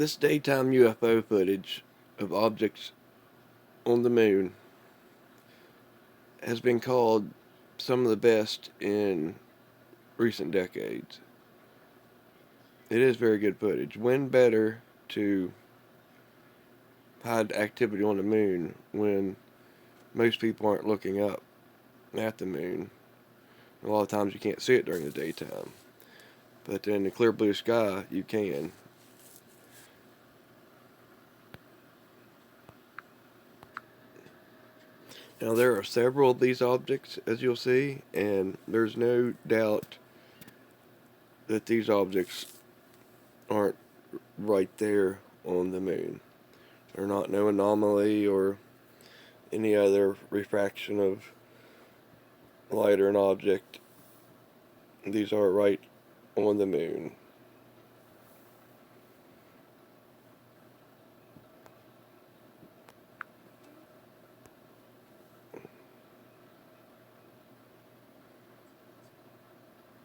This daytime UFO footage of objects on the moon has been called some of the best in recent decades. It is very good footage. When better to hide activity on the moon when most people aren't looking up at the moon? A lot of times you can't see it during the daytime, but in the clear blue sky you can. Now there are several of these objects, as you'll see, and there's no doubt that these objects aren't right there on the moon. They're not no anomaly or any other refraction of light or an object. These are right on the moon.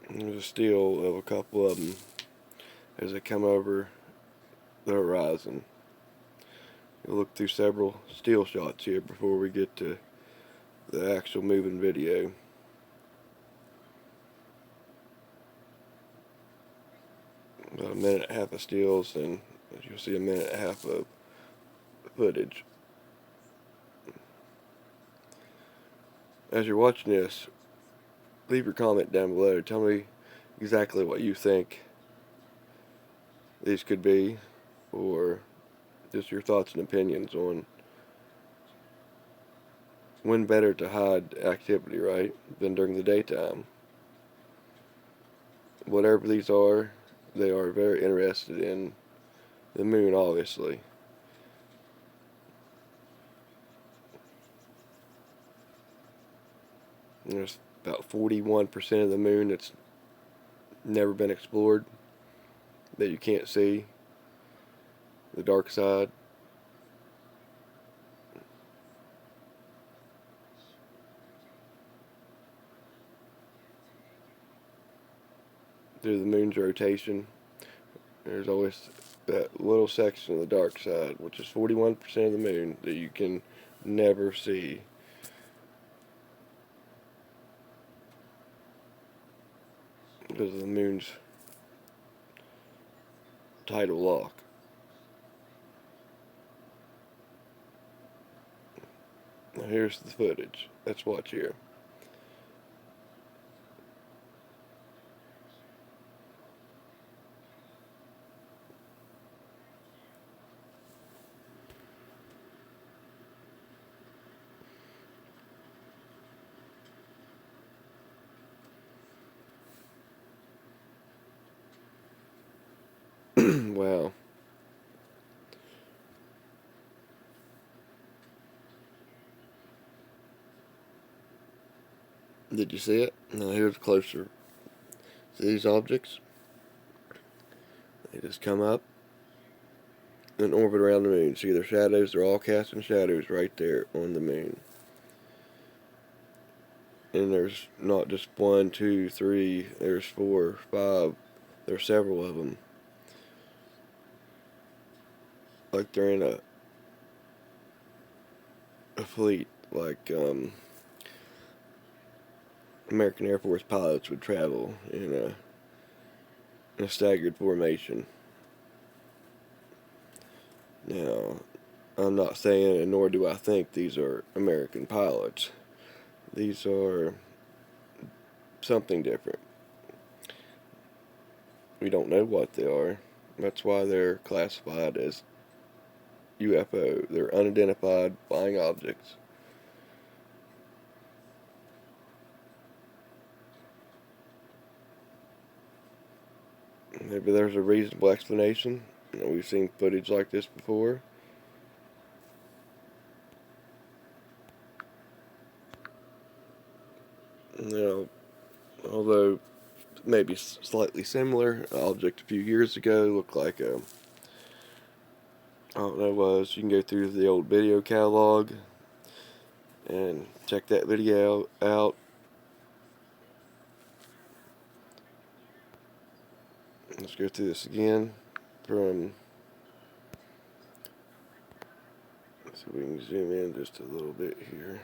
There's a still of a couple of them as they come over the horizon. We'll look through several still shots here before we get to the actual moving video. About a minute and a half of stills, and as you'll see, a minute and a half of footage. As you're watching this, leave your comment down below. Tell me exactly what you think these could be, or just your thoughts and opinions on when better to hide activity, right, than during the daytime. Whatever these are, they are very interested in the moon, obviously. There's about 41% of the moon that's never been explored, that you can't see, the dark side. Through the moon's rotation, there's always that little section of the dark side, which is 41% of the moon, that you can never see. Because of the moon's tidal lock. Now here's the footage. Let's watch here. Wow. Did you see it? Now here's closer. See these objects? They just come up and orbit around the moon. See their shadows? They're all casting shadows right there on the moon. And there's not just 1, 2, 3, there's 4, 5, there's several of them. Like they're in a fleet, like American Air Force pilots would travel in a staggered formation. Now, I'm not saying, and nor do I think, these are American pilots. These are something different. We don't know what they are. That's why they're classified as UFO. They're unidentified flying objects. Maybe there's a reasonable explanation. You know, we've seen footage like this before. You know, although maybe slightly similar, an object a few years ago looked like a, I don't know what it was. You can go through the old video catalog and check that video out. Let's go through this again from So we can zoom in just a little bit here.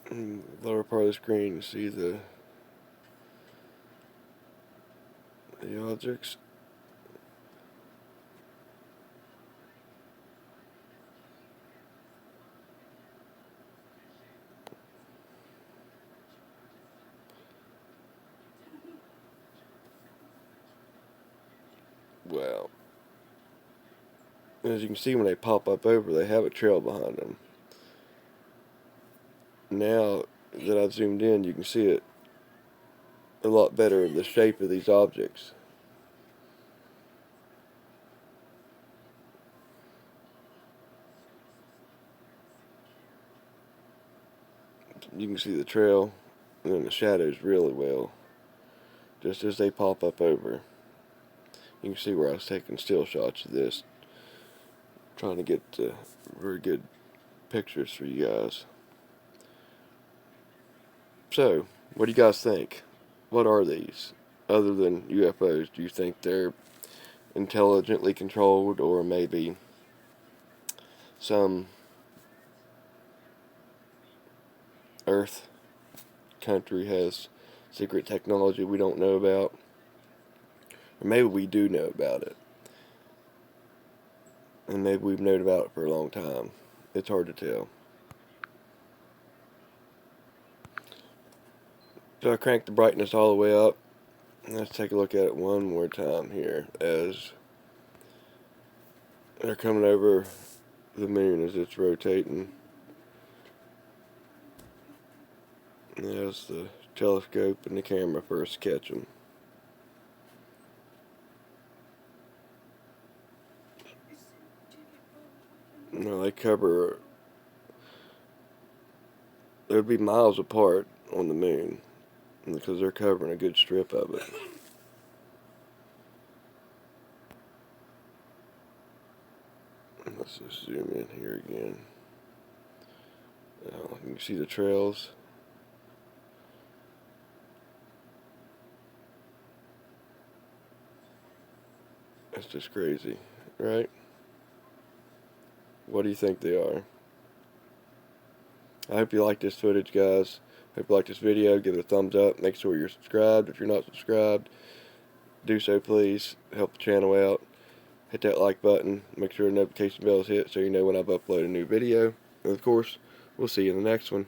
In the lower part of the screen, you see the objects. Well, as you can see, when they pop up over, they have a trail behind them. Now that I've zoomed in, you can see it a lot better, the shape of these objects. You can see the trail and then the shadows really well, just as they pop up over. You can see where I was taking still shots of this, trying to get very good pictures for you guys. So, what do you guys think? What are these? Other than UFOs, do you think they're intelligently controlled, or maybe some Earth country has secret technology we don't know about? Or maybe we do know about it, and maybe we've known about it for a long time. It's hard to tell. So I cranked the brightness all the way up. Let's take a look at it one more time here as they're coming over the moon as it's rotating. There's the telescope and the camera first catch them. Now they cover, they'd be miles apart on the moon because they're covering a good strip of it. Let's just zoom in here again. You can see the trails. It's just crazy, right? What do you think they are? I hope you like this footage, guys. Hope you like this video. Give it a thumbs up. Make sure you're subscribed. If you're not subscribed, do so, please. Help the channel out. Hit that like button. Make sure the notification bell is hit so you know when I've uploaded a new video. And of course, we'll see you in the next one.